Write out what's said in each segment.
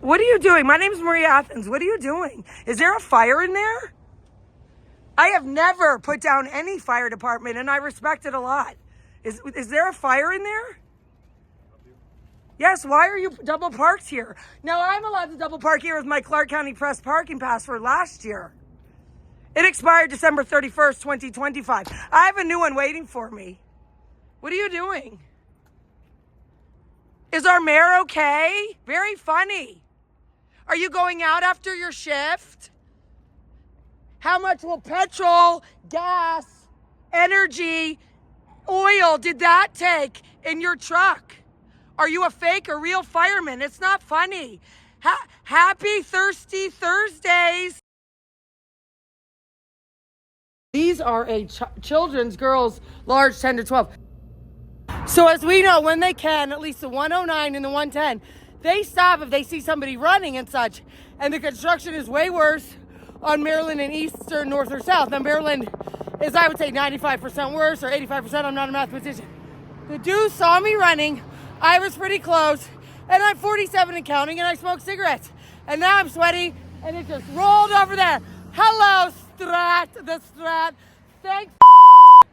What are you doing? My name's Maria Athens. What are you doing? Is there a fire in there? I have never put down any fire department, and I respect it a lot. Is there a fire in there? Yes, why are you double parked here? Now, I'm allowed to double park here with my Clark County Press parking pass for last year. It expired December 31st, 2025. I have a new one waiting for me. What are you doing? Is our mayor okay? Very funny. Are you going out after your shift? How much will petrol, gas, energy, oil did that take in your truck? Are you a fake or real fireman? It's not funny. Happy Thirsty Thursdays. These are a children's girls, large 10 to 12. So as we know, when they can, at least the 109 and the 110, they stop if they see somebody running and such. And the construction is way worse on Maryland and East or North or South. Now Maryland is, I would say, 95% worse or 85%. I'm not a mathematician. The dude saw me running. I was pretty close. And I'm 47 and counting, and I smoke cigarettes. And now I'm sweaty, and it just rolled over there. Hello, the Strat. Thanks,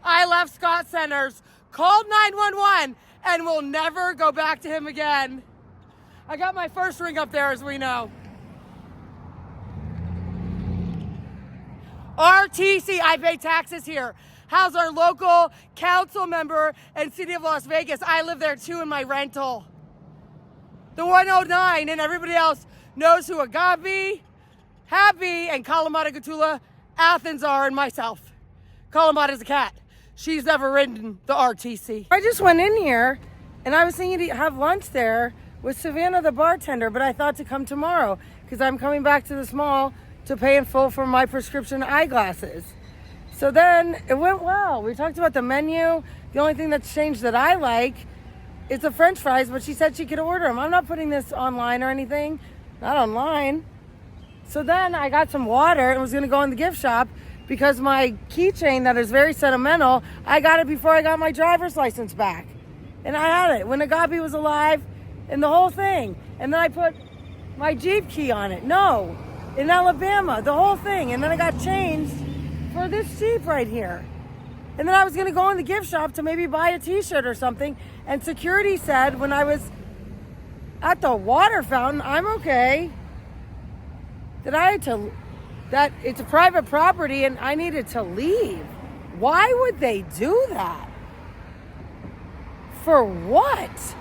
I left Scott Centers, called 911, and will never go back to him again. I got my first ring up there, as we know. RTC, I pay taxes here. How's our local council member in City of Las Vegas? I live there too in my rental. The 109 and everybody else knows who Agape, Happy, and Kalamata-gatoula Athens are, and myself. Kalamata's a cat. She's never ridden the RTC. I just went in here and I was thinking to have lunch there with Savannah, the bartender, but I thought to come tomorrow because I'm coming back to this mall to pay in full for my prescription eyeglasses. So then it went well. We talked about the menu. The only thing that's changed that I like is the French fries, but she said she could order them. I'm not putting this online or anything. Not online. So then I got some water and was gonna go in the gift shop because my keychain that is very sentimental, I got it before I got my driver's license back. And I had it when Agape was alive and the whole thing. And then I put my Jeep key on it. No, in Alabama, the whole thing. And then I got changed for this Jeep right here. And then I was gonna go in the gift shop to maybe buy a t-shirt or something. And security said when I was at the water fountain, I'm okay, that it's a private property and I needed to leave. Why would they do that? For what?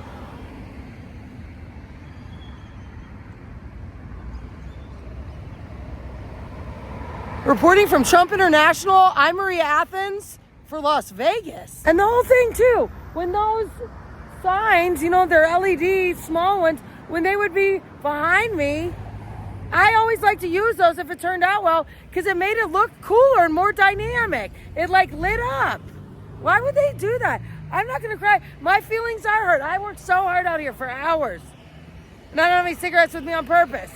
Reporting from Trump International, I'm Maria Athens for Las Vegas. And the whole thing too, when those signs, you know, they're LED small ones, when they would be behind me, I always like to use those if it turned out well because it made it look cooler and more dynamic. It like lit up. Why would they do that? I'm not gonna cry. My feelings are hurt. I worked so hard out here for hours. And I don't have any cigarettes with me on purpose.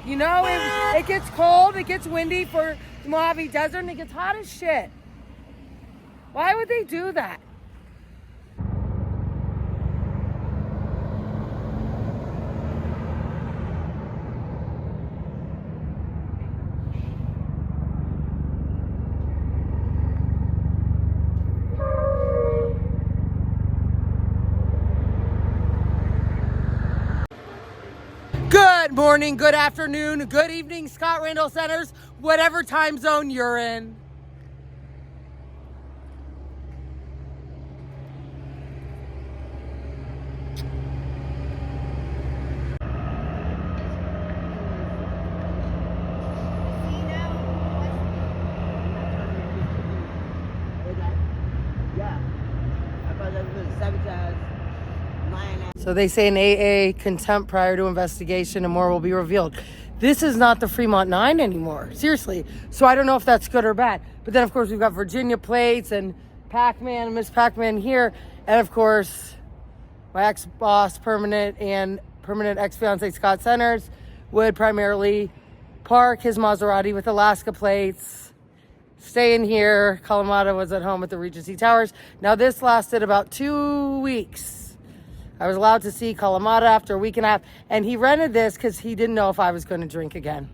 You know, it gets cold, it gets windy for the Mojave Desert, and it gets hot as shit. Why would they do that? Good morning, good afternoon, good evening, Scott Randall Centers, whatever time zone you're in. So they say an AA contempt prior to investigation and more will be revealed. This is not the Fremont 9 anymore, seriously. So I don't know if that's good or bad. But then of course we've got Virginia plates and Pac-Man and Miss Pac-Man here. And of course, my ex-boss, permanent ex-fiance Scott Centers would primarily park his Maserati with Alaska plates, stay in here. Kalamata was at home at the Regency Towers. Now this lasted about 2 weeks. I was allowed to see Kalamata after a week and a half, and he rented this because he didn't know if I was going to drink again.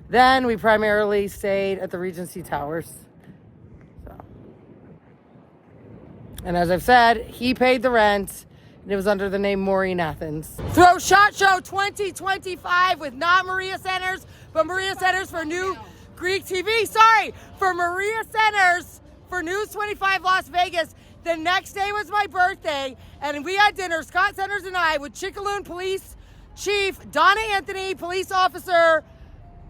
Then we primarily stayed at the Regency Towers. And as I've said, he paid the rent, and it was under the name Maria Athens. Throw SHOT Show 2025 with not Maria Centers, but Maria Centers for New Greek TV. Sorry, for Maria Centers for News 25 Las Vegas. The next day was my birthday, and we had dinner, Scott Centers and I, with Chickaloon Police Chief Donna Anthony, Police Officer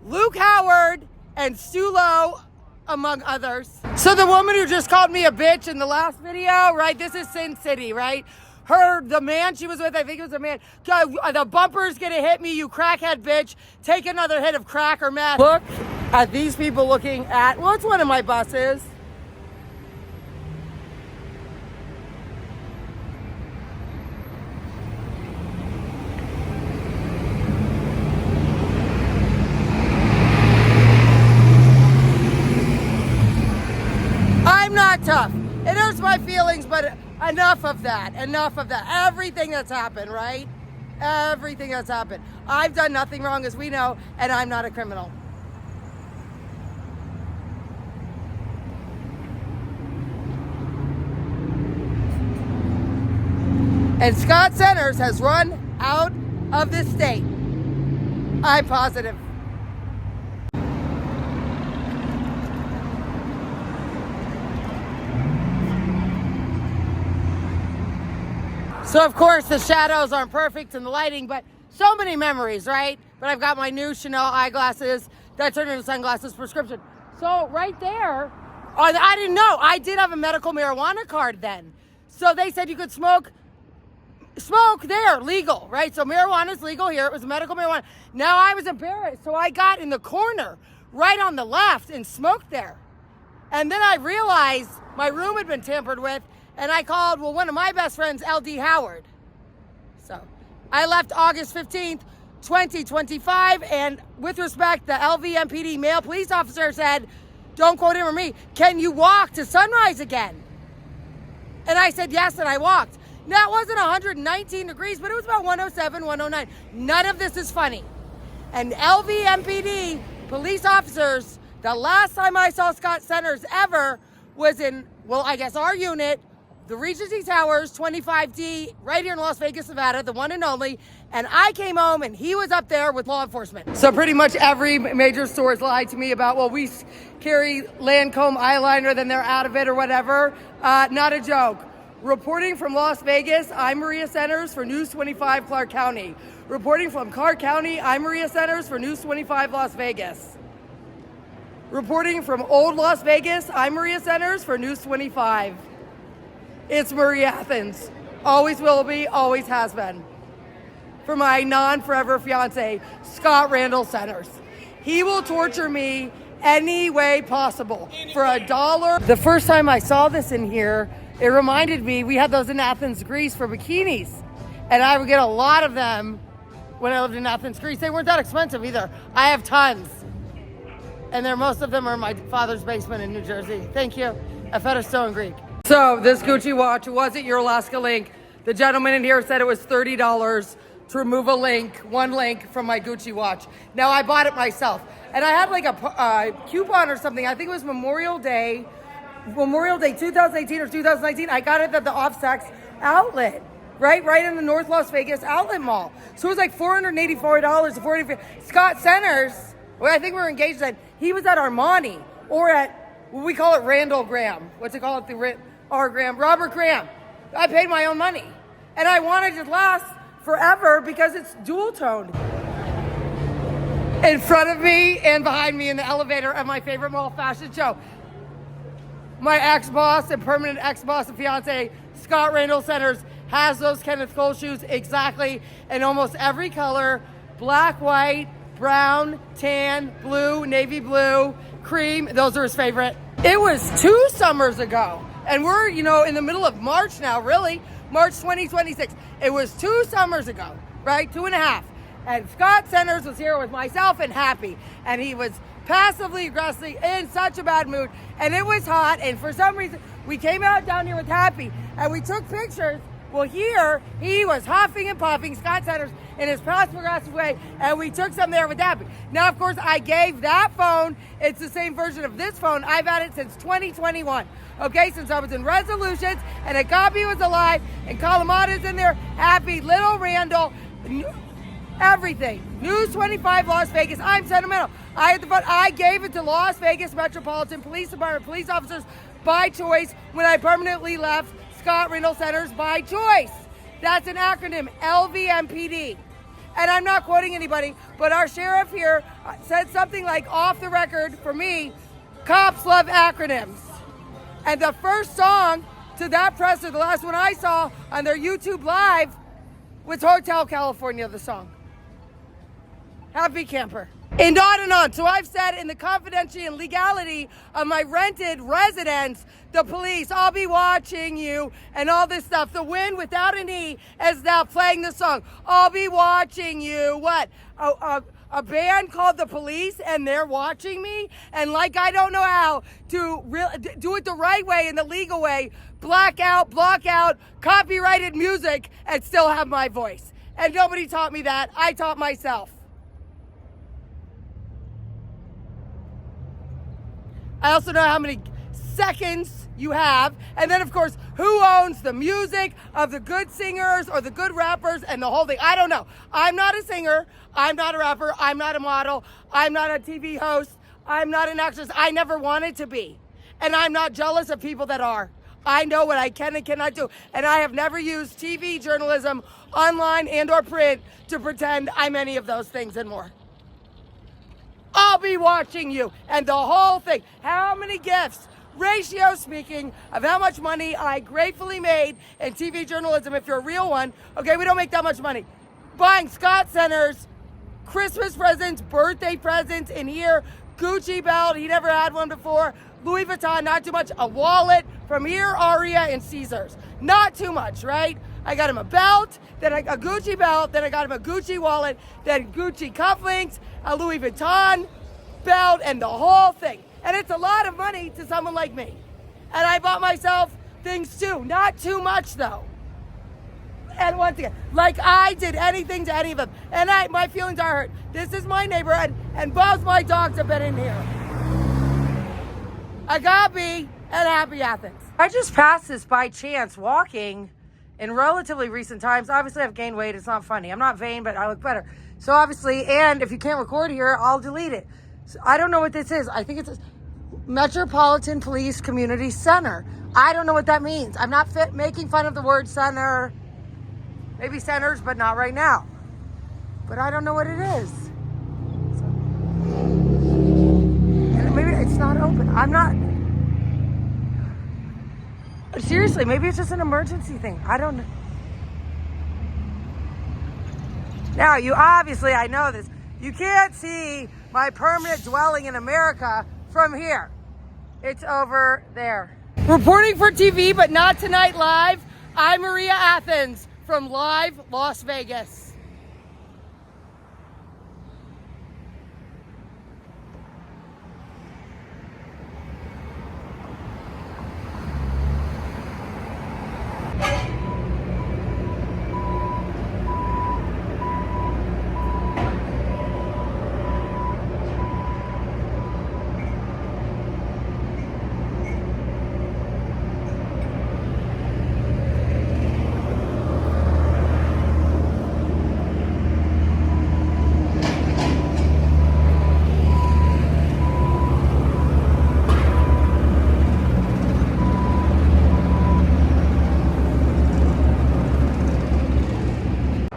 Luke Howard, and Stu Lowe, among others. So the woman who just called me a bitch in the last video, right? This is Sin City, right? The man she was with, I think it was a man. The bumper's gonna hit me, you crackhead bitch. Take another hit of crack or meth. Look at these people looking at, well, it's one of my buses. Not tough. It hurts my feelings, but enough of that. Enough of that. Everything that's happened, right? Everything that's happened. I've done nothing wrong, as we know, and I'm not a criminal. And Scott Centers has run out of this state. I'm positive. So of course the shadows aren't perfect and the lighting, but so many memories, right? But I've got my new Chanel eyeglasses that turned into sunglasses prescription. So right there, I didn't know, I did have a medical marijuana card then. So they said you could smoke there, legal, right? So marijuana's legal here, it was medical marijuana. Now I was embarrassed, so I got in the corner, right on the left, and smoked there. And then I realized my room had been tampered with, and I called, one of my best friends, LD Howard. So I left August 15th, 2025, and with respect, the LVMPD male police officer said, don't quote him or me, can you walk to Sunrise again? And I said yes, and I walked. Now, it wasn't 119 degrees, but it was about 107, 109. None of this is funny. And LVMPD police officers, the last time I saw Scott Centers ever was in, I guess our unit, the Regency Towers, 25D, right here in Las Vegas, Nevada, the one and only. And I came home and he was up there with law enforcement. So pretty much every major store has lied to me about, we carry Lancome eyeliner, then they're out of it or whatever. Not a joke. Reporting from Las Vegas, I'm Maria Centers for News 25 Clark County. Reporting from Clark County, I'm Maria Centers for News 25 Las Vegas. Reporting from Old Las Vegas, I'm Maria Centers for News 25. It's Maria Athens. Always will be, always has been. For my non-forever fiance, Scott Randall Centers. He will torture me any way possible for $1. The first time I saw this in here, it reminded me, we had those in Athens, Greece for bikinis. And I would get a lot of them when I lived in Athens, Greece. They weren't that expensive either. I have tons. And most of them are in my father's basement in New Jersey. Thank you. I fed a stone Greek. So this Gucci watch wasn't your Alaska link. The gentleman in here said it was $30 to remove one link from my Gucci watch. Now I bought it myself. And I had like a coupon or something. I think it was Memorial Day 2018 or 2019. I got it at the Off-Saks outlet, right in the North Las Vegas outlet mall. So it was like $484 to $40. Scott Centers, I think we were engaged then. He was at Armani or at, we call it Randall Graham. What's it called? Robert Graham. I paid my own money. And I wanted it to last forever because it's dual toned. In front of me and behind me in the elevator at my favorite mall fashion show, my ex-boss and permanent ex-boss and fiance, Scott Randall Centers, has those Kenneth Cole shoes exactly in almost every color: black, white, brown, tan, blue, navy blue, cream. Those are his favorite. It was 2 summers ago, and we're, in the middle of March now, really, March 2026. It was 2 summers ago, right? 2.5. And Scott Centers was here with myself and Happy, and he was passively aggressive in such a bad mood, and it was hot, and for some reason we came out down here with Happy and we took pictures Well, here, he was huffing and puffing, Scott Centers, in his past progressive way, and we took some there with Abby. Now, of course, I gave that phone. It's the same version of this phone. I've had it since 2021. Okay, since I was in resolutions, and Agape was alive, and Kalamata-gatoula's in there, Happy, Little Randall, everything. News 25 Las Vegas. I'm sentimental. I had the phone. I gave it to Las Vegas Metropolitan Police Department police officers by choice when I permanently left Scott Randall Centers by choice. That's an acronym, LVMPD. And I'm not quoting anybody, but our sheriff here said something like, off the record, for me, cops love acronyms. And the first song to that presser, the last one I saw on their YouTube Live, was Hotel California, the song. Happy camper. And on. So I've said in the confidentiality and legality of my rented residence, the police, I'll be watching you, and all this stuff. The wind without an E is now playing the song. I'll be watching you. What? A band called The Police, and they're watching me? And like I don't know how to do it the right way and the legal way, block out, copyrighted music, and still have my voice. And nobody taught me that. I taught myself. I also know how many seconds you have. And then, of course, who owns the music of the good singers or the good rappers and the whole thing. I don't know. I'm not a singer. I'm not a rapper. I'm not a model. I'm not a TV host. I'm not an actress. I never wanted to be. And I'm not jealous of people that are. I know what I can and cannot do. And I have never used TV, journalism, online, and or print to pretend I'm any of those things and more. I'll be watching you. And the whole thing. How many gifts? Ratio speaking of how much money I gratefully made in TV journalism, if you're a real one. Okay, we don't make that much money. Buying Scott Centers, Christmas presents, birthday presents in here, Gucci belt, he never had one before, Louis Vuitton, not too much, a wallet from here, Aria, and Caesars. Not too much, right? I got him a belt, then a Gucci belt, then I got him a Gucci wallet, then Gucci cufflinks, a Louis Vuitton belt, and the whole thing. And it's a lot of money to someone like me. And I bought myself things too. Not too much though. And once again, like I did anything to any of them. And my feelings are hurt. This is my neighborhood, and both my dogs have been in here. Agape and Happy Athens. I just passed this by chance walking in relatively recent times. Obviously I've gained weight. It's not funny. I'm not vain, but I look better. So obviously, and if you can't record here, I'll delete it. So I don't know what this is. I think it's Metropolitan Police Community Center. I don't know what that means. I'm not making fun of the word center. Maybe centers, but not right now. But I don't know what it is. And maybe it's not open. I'm not. Seriously, maybe it's just an emergency thing. I don't know. Now, you obviously, I know this. You can't see my permanent dwelling in America from here. It's over there. Reporting for TV, but not tonight live. I'm Maria Athens from Live Las Vegas.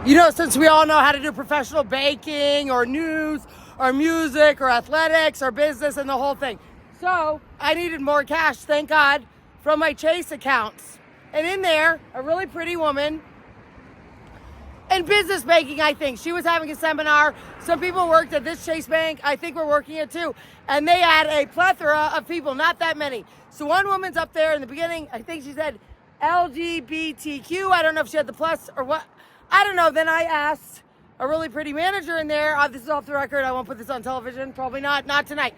You know, since we all know how to do professional baking or news or music or athletics or business and the whole thing. So I needed more cash, thank God, from my Chase accounts. And in there, a really pretty woman in business banking, I think. She was having a seminar. Some people worked at this Chase bank. I think we're working it too. And they had a plethora of people, not that many. So one woman's up there in the beginning. I think she said LGBTQ. I don't know if she had the plus or what. I don't know. Then I asked a really pretty manager in there. This is off the record. I won't put this on television. Probably not tonight.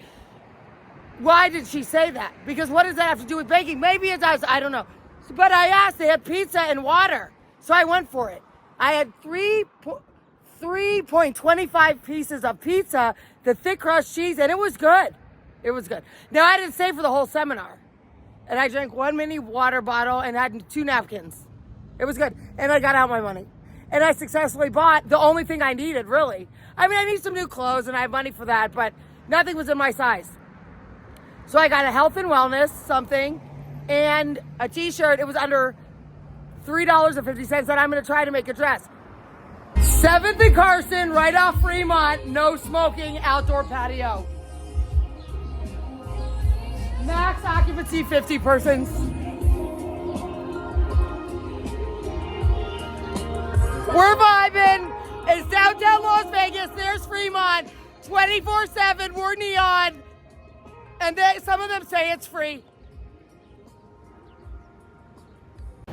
Why did she say that? Because what does that have to do with baking? Maybe it does. I don't know. But I asked. They had pizza and water. So I went for it. I had 3.25 pieces of pizza, the thick crust cheese, and it was good. It was good. Now, I didn't stay for the whole seminar. And I drank 1 mini water bottle and had 2 napkins. It was good. And I got out my money. And I successfully bought the only thing I needed, really. I mean, I need some new clothes and I have money for that, but nothing was in my size. So I got a health and wellness something and a t-shirt. It was under $3.50 that I'm going to try to make a dress. 7th and Carson, right off Fremont, no smoking, outdoor patio. Max occupancy, 50 persons. We're vibing. It's downtown Las Vegas. There's Fremont. 24/7. We're neon. And some of them say it's free.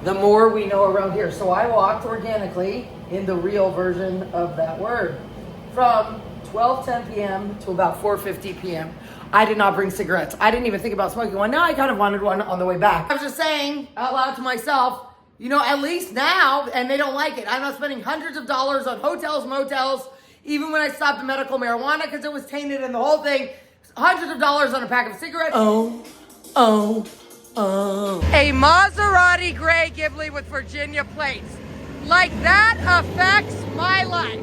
The more we know around here. So I walked organically in the real version of that word from 12:10 p.m. to about 4:50 p.m. I did not bring cigarettes. I didn't even think about smoking one. Now I kind of wanted one on the way back. I was just saying out loud to myself, you know, at least now, and they don't like it, I'm not spending hundreds of dollars on hotels, motels, even when I stopped the medical marijuana because it was tainted and the whole thing, hundreds of dollars on a pack of cigarettes. A Maserati gray Ghibli with Virginia plates. Like that affects my life.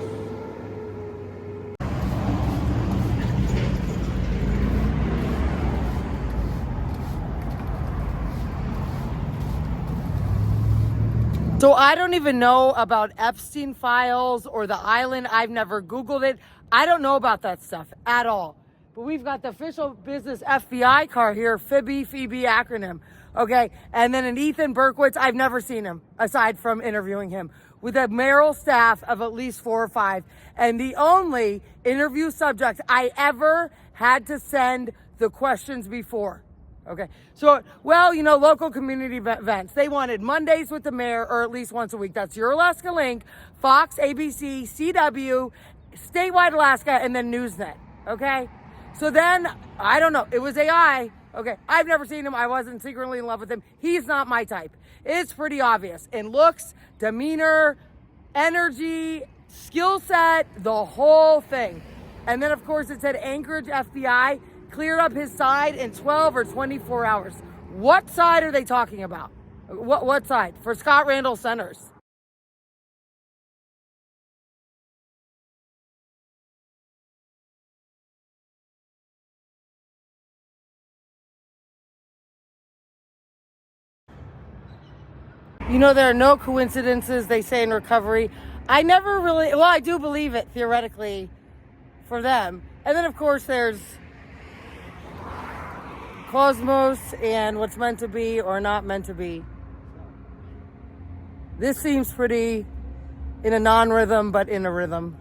So I don't even know about Epstein files or the island. I've never Googled it. I don't know about that stuff at all. But we've got the official business FBI car here, Phoebe acronym. Okay, and then an Ethan Berkowitz. I've never seen him aside from interviewing him, with a mayoral staff of at least 4 or 5. And the only interview subject I ever had to send the questions before. Okay, so, well, you know, local community events. They wanted Mondays with the mayor, or at least once a week. That's Your Alaska Link, Fox, ABC, CW, Statewide Alaska, and then Newsnet. Okay, so then, I don't know, it was AI. Okay, I've never seen him. I wasn't secretly in love with him. He's not my type. It's pretty obvious in looks, demeanor, energy, skill set, the whole thing. And then, of course, it said Anchorage FBI cleared up his side in 12 or 24 hours. What side are they talking about? What side? For Scott Randall Centers. You know, there are no coincidences, they say in recovery. I never really, well, I do believe it theoretically for them. And then, of course, there's Cosmos and what's meant to be or not meant to be. This seems pretty in a non-rhythm, but in a rhythm.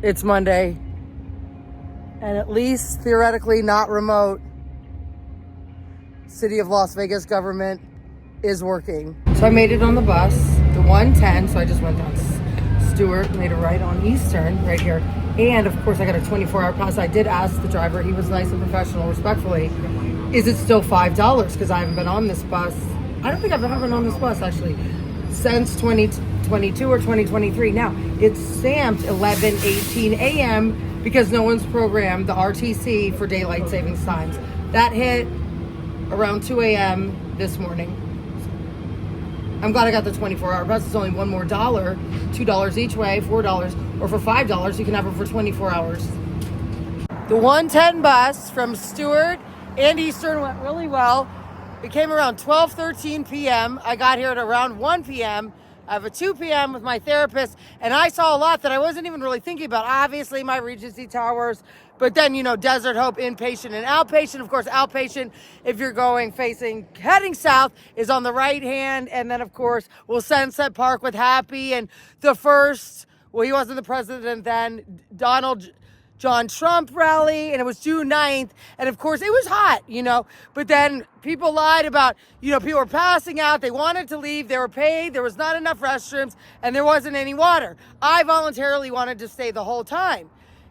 It's Monday, and at least theoretically not remote, City of Las Vegas government is working. So I made it on the bus, the 110, so I just went down Stewart, made a right on Eastern, right here. And of course I got a 24-hour pass. I did ask the driver, he was nice and professional, respectfully, is it still $5? Because I haven't been on this bus. I don't think I've ever been on this bus actually since 2022 or 2023. Now, it's stamped 11:18 a.m. because no one's programmed the RTC for daylight savings times. That hit around 2 a.m. this morning. I'm glad I got the 24-hour bus. It's only one more dollar, $2 each way, $4, or for $5, you can have it for 24 hours. The 110 bus from Stewart and Eastern went really well. It came around 12:13 p.m. I got here at around 1 p.m. I have a 2 p.m. with my therapist, and I saw a lot that I wasn't even really thinking about. Obviously, my Regency Towers, but then, you know, Desert Hope, inpatient and outpatient. Of course, outpatient, if you're heading south, is on the right hand. And then, of course, we'll Sunset Park with Happy. And the first, well, he wasn't the president then, Donald John Trump rally, and it was June 9th. And of course, it was hot, but then people lied about, people were passing out. They wanted to leave. They were paid. There was not enough restrooms, and there wasn't any water. I voluntarily wanted to stay the whole time.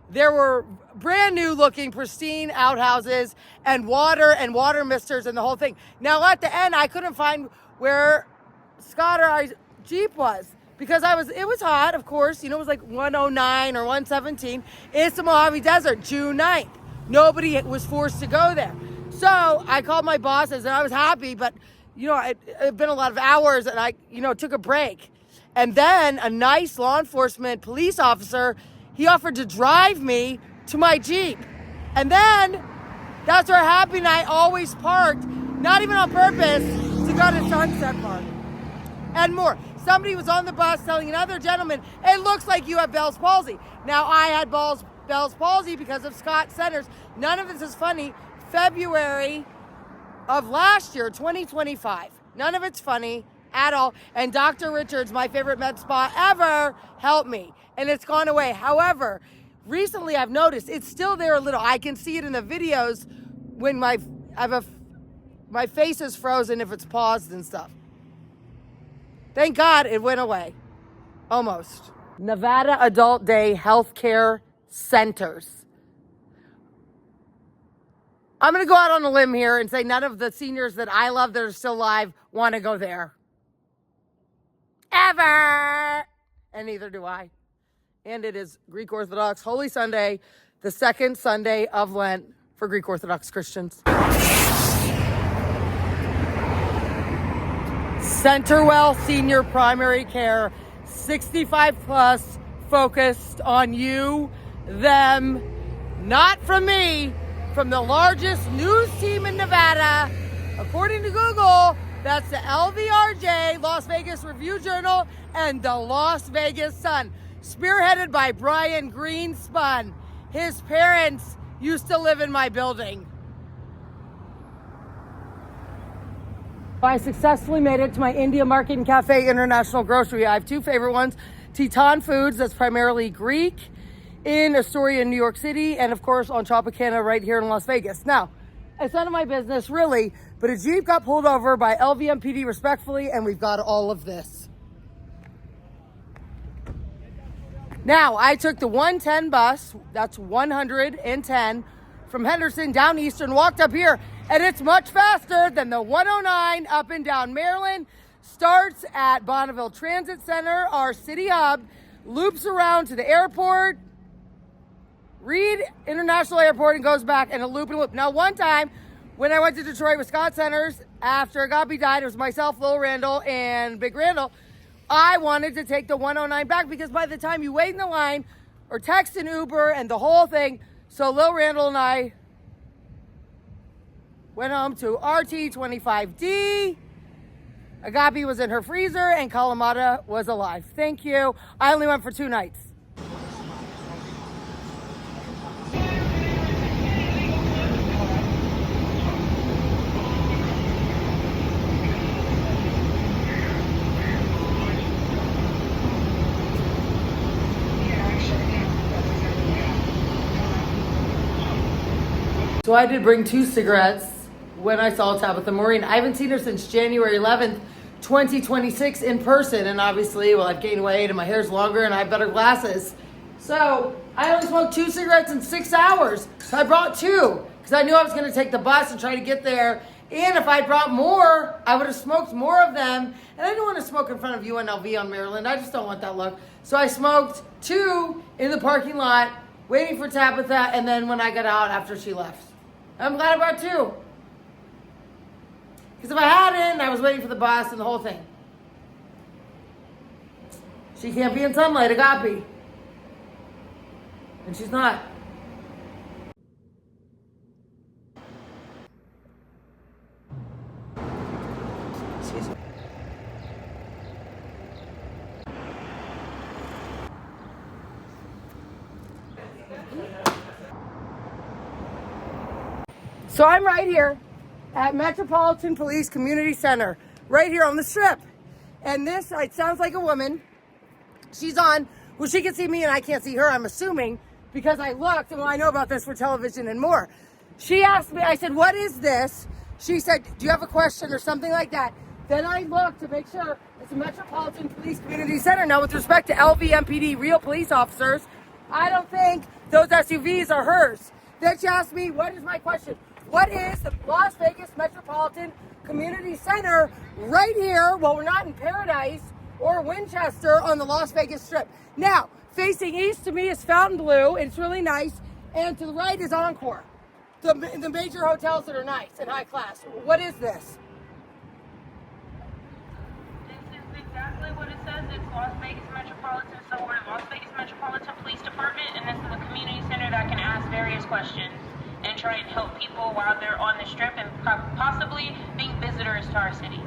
There were brand new looking pristine outhouses and water misters and the whole thing. Now at the end, I couldn't find where Scott or I's Jeep was because it was hot, of course. It was like 109 or 117. It's the Mojave Desert, June 9th. Nobody was forced to go there. So I called my bosses and I was happy, but it had been a lot of hours and I, took a break. And then a nice law enforcement police officer, he offered to drive me to my Jeep. And then that's where Happy and I always parked, not even on purpose, to go to Sunset Park. And more. Somebody was on the bus telling another gentleman, it looks like you have Bell's palsy. Now I had Bell's palsy because of Scott Centers. None of this is funny. February of last year, 2025. None of it's funny at all. And Dr. Richards, my favorite med spa ever, helped me. And it's gone away. However, recently I've noticed it's still there a little. I can see it in the videos when my face is frozen if it's paused and stuff. Thank God it went away. Almost. Nevada Adult Day Healthcare Centers. I'm going to go out on a limb here and say none of the seniors that I love that are still alive want to go there. Ever! And neither do I. And it is Greek Orthodox Holy Sunday, the second Sunday of Lent for Greek Orthodox Christians. Centerwell Senior Primary Care, 65 plus, focused on you, them, not from me, from the largest news team in Nevada. According to Google, that's the LVRJ, Las Vegas Review-Journal, and the Las Vegas Sun. Spearheaded by Brian Greenspun. His parents used to live in my building. I successfully made it to my India Market and Cafe International Grocery. I have two favorite ones. Teton Foods, that's primarily Greek, in Astoria, New York City, and of course on Tropicana right here in Las Vegas. Now, it's none of my business really, but a Jeep got pulled over by LVMPD respectfully, and we've got all of this. Now, I took the 110 bus, that's 110, from Henderson down Eastern, walked up here, and it's much faster than the 109 up and down Maryland. Starts at Bonneville Transit Center, our city hub, loops around to the airport, Reed International Airport, and goes back in a loop and loop. Now, one time, when I went to Detroit with Scott Centers, after Agape died, it was myself, Lil Randall, and Big Randall. I wanted to take the 109 back because by the time you wait in the line or text an Uber and the whole thing, so Lil Randall and I went home to RT25D. Agape was in her freezer and Kalamata was alive. Thank you. I only went for 2 nights. So I did bring 2 cigarettes when I saw Tabitha Maureen. I haven't seen her since January 11th, 2026 in person. And obviously, well, I've gained weight and my hair's longer and I have better glasses. So I only smoked 2 cigarettes in 6 hours. So I brought 2 because I knew I was going to take the bus and try to get there. And if I brought more, I would have smoked more of them. And I didn't want to smoke in front of UNLV on Maryland. I just don't want that look. So I smoked 2 in the parking lot, waiting for Tabitha, and then when I got out after she left. I'm glad I brought 2. Because if I hadn't, I was waiting for the bus and the whole thing. She can't be in sunlight, Agape. And she's not. So I'm right here at Metropolitan Police Community Center, right here on the strip. And this, it sounds like a woman. She's on, well, she can see me and I can't see her, I'm assuming, because I looked, and I know about this for television and more. She asked me, I said, what is this? She said, do you have a question or something like that? Then I looked to make sure it's a Metropolitan Police Community Center. Now, with respect to LVMPD, real police officers, I don't think those SUVs are hers. Then she asked me, what is my question? What is the Las Vegas Metropolitan Community Center right here? Well, we're not in Paradise or Winchester on the Las Vegas Strip. Now, facing east to me is Fontainebleau, and it's really nice. And to the right is Encore, the major hotels that are nice and high class. What is this? This is exactly what it says. It's Las Vegas Metropolitan, so we're at Las Vegas Metropolitan Police Department, and this is a community center that can ask various questions and try and help people while they're on the strip and possibly being visitors to our city.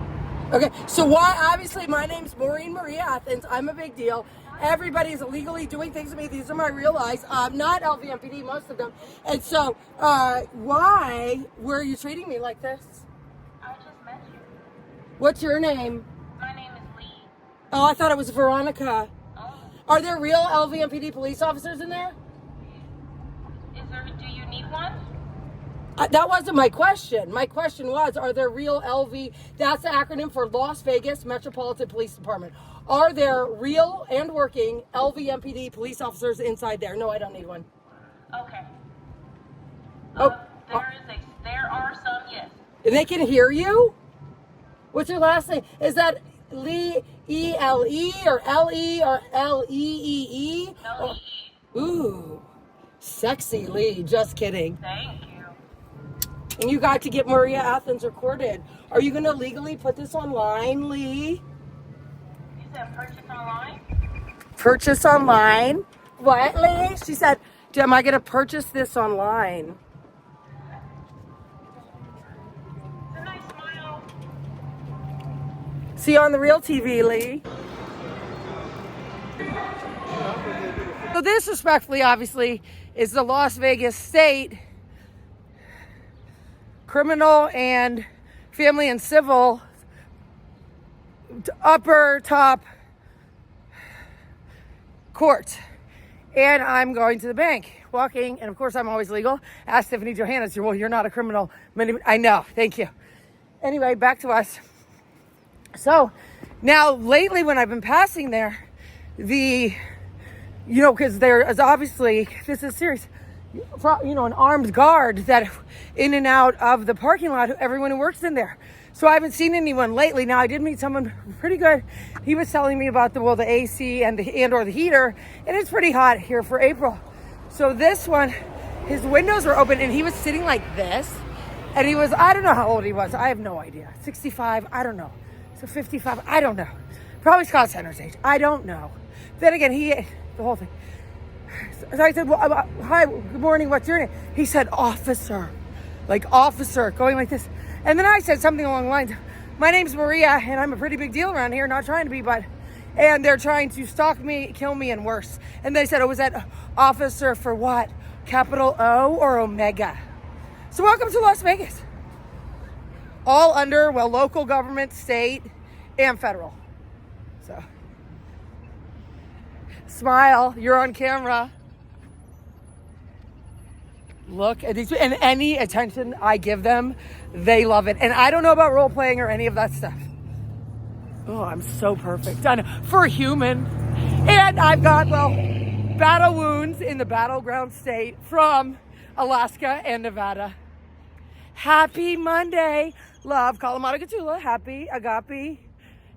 Okay, so why? Obviously, my name's Maria Athens. I'm a big deal. Everybody's illegally doing things to me. These are my real eyes. Not LVMPD, most of them. And so, why were you treating me like this? I just met you. What's your name? My name is Lee. Oh, I thought it was Veronica. Oh. Are there real LVMPD police officers in there? Do you need one? That wasn't my question. My question was, are there real LV, that's the acronym for Las Vegas Metropolitan Police Department. Are there real and working LVMPD police officers inside there? No, I don't need one. Okay. Oh. There are some, yes. And they can hear you? What's your last name? Is that Lee, E-L-E, or L-E, or L-E-E-E? L-E-E. Ooh, sexy Lee, just kidding. Thank you. And you got to get Maria Athens recorded. Are you going to legally put this online, Lee? You said purchase online? Purchase online? What, Lee? She said, am I going to purchase this online? It's a nice smile. See you on the real TV, Lee. So this, respectfully, obviously, is the Las Vegas State Criminal and Family and Civil upper top court. And I'm going to the bank, walking, and of course I'm always legal. Ask Tiffany Johannes, well, you're not a criminal. I know, thank you. Anyway, back to us. So now lately when I've been passing there, because there is obviously, this is serious, an armed guard that in and out of the parking lot, everyone who works in there. So I haven't seen anyone lately. Now I did meet someone pretty good. He was telling me about the AC and or the heater, and it's pretty hot here for April. So this one, his windows were open and he was sitting like this, and he was, I don't know how old he was. I have no idea. 65, I don't know. So 55, I don't know. Probably Scott Centers' age. I don't know. Then again, the whole thing. So I said, well, hi, good morning, what's your name? He said, officer, going like this. And then I said something along the lines, my name's Maria, and I'm a pretty big deal around here, not trying to be, and they're trying to stalk me, kill me, and worse. And they said, oh, was that officer for what? Capital O or Omega? So welcome to Las Vegas. All under, local government, state, and federal. So. Smile, you're on camera. Look at these, and any attention I give them, they love it. And I don't know about role playing or any of that stuff. Oh, I'm so perfect. I know, for a human. And I've got, battle wounds in the battleground state from Alaska and Nevada. Happy Monday. Love Kalamata-gatoula. Happy Agape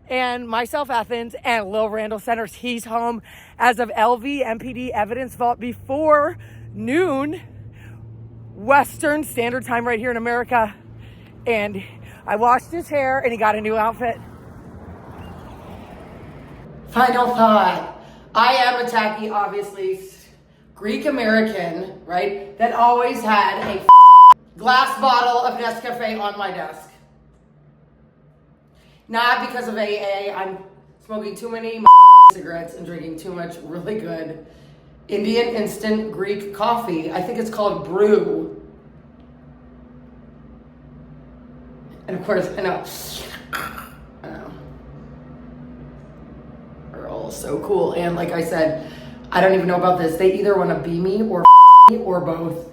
and myself, Athens, and Lil Randall Centers. He's home as of LVMPD evidence vault before noon Western Standard Time right here in America. And I washed his hair and he got a new outfit. Final thought. I am a tacky, obviously, Greek American, right? That always had a glass bottle of Nescafe on my desk. Not because of AA, I'm smoking too many cigarettes and drinking too much really good Indian instant Greek coffee. I think it's called brew. And of course, I know. Earl, so cool. And like I said, I don't even know about this. They either want to be me or me or both.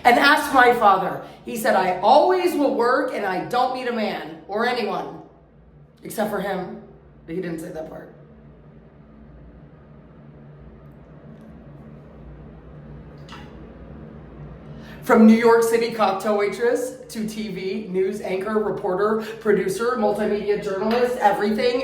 And ask my father. He said, I always will work and I don't need a man or anyone. Except for him. But he didn't say that part. From New York City cocktail waitress to TV, news anchor, reporter, producer, multimedia journalist, everything.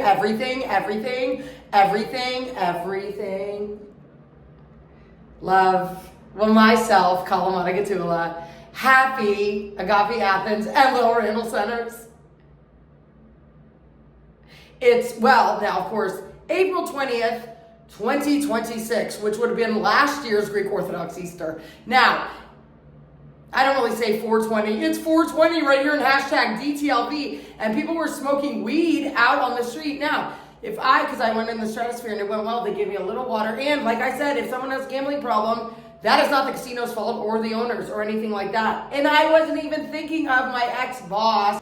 Love, well, myself, Kalamata-gatoula, happy Agape Athens and Little Randall Centers. It's, well, now of course, April 20th, 2026, which would have been last year's Greek Orthodox Easter. Now, I don't really say 420. It's 420 right here in hashtag DTLV. And people were smoking weed out on the street. Now, because I went in the stratosphere and it went well, they gave me a little water. And like I said, if someone has a gambling problem, that is not the casino's fault or the owners or anything like that. And I wasn't even thinking of my ex-boss.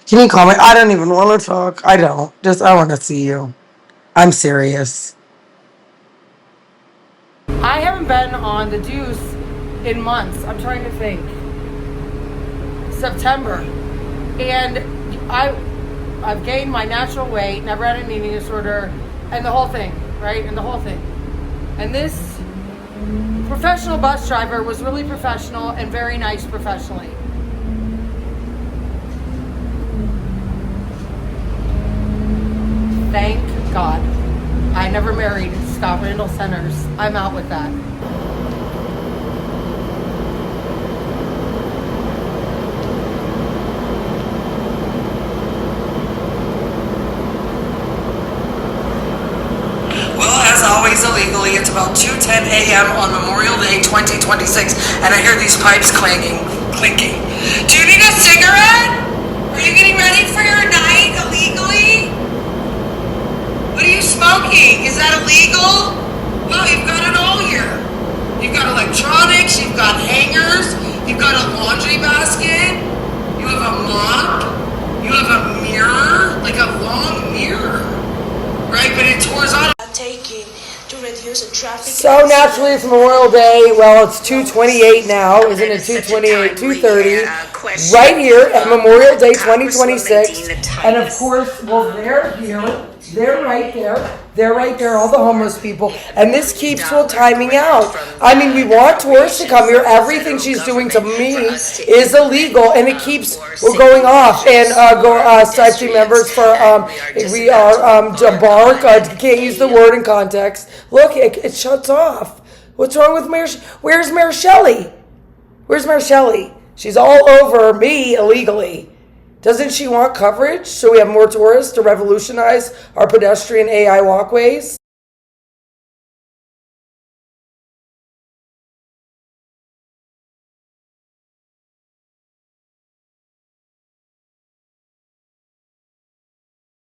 Can you call me? I don't even want to talk. I don't. I want to see you. I'm serious. I haven't been on the deuce in months. I'm trying to think. September. And I've gained my natural weight, never had an eating disorder, and the whole thing, right? And this professional bus driver was really professional and very nice professionally. Thank God. I never married Scott Randall Centers. I'm out with that. Well, as always, illegally, it's about 2:10 a.m. on Memorial Day 2026, and I hear these pipes clinking. Do you need a cigarette? Are you getting ready for your night illegally? What are you smoking? Is that illegal? Well, you've got it all here. You've got electronics, you've got hangers, you've got a laundry basket, you have a mop, you have a mirror, like a long mirror, right? But it's horizontal. Taking to reduce the traffic. So naturally, it's Memorial Day. Well, it's 2:28 now, isn't it? 2:28, 2:30, right here at Memorial Day 2026. And of course, well, they're here. They're right there, all the homeless people. And this keeps timing out. I mean, we want tourists to come here. Everything she's doing to me is illegal, and it keeps going off. And type 2 members for, we are debark, can't use the word in context. Look, it shuts off. What's wrong with Mayor? Where's Mayor Shelley? Where's Mayor Shelley? She's all over me illegally. Doesn't she want coverage so we have more tourists to revolutionize our pedestrian AI walkways?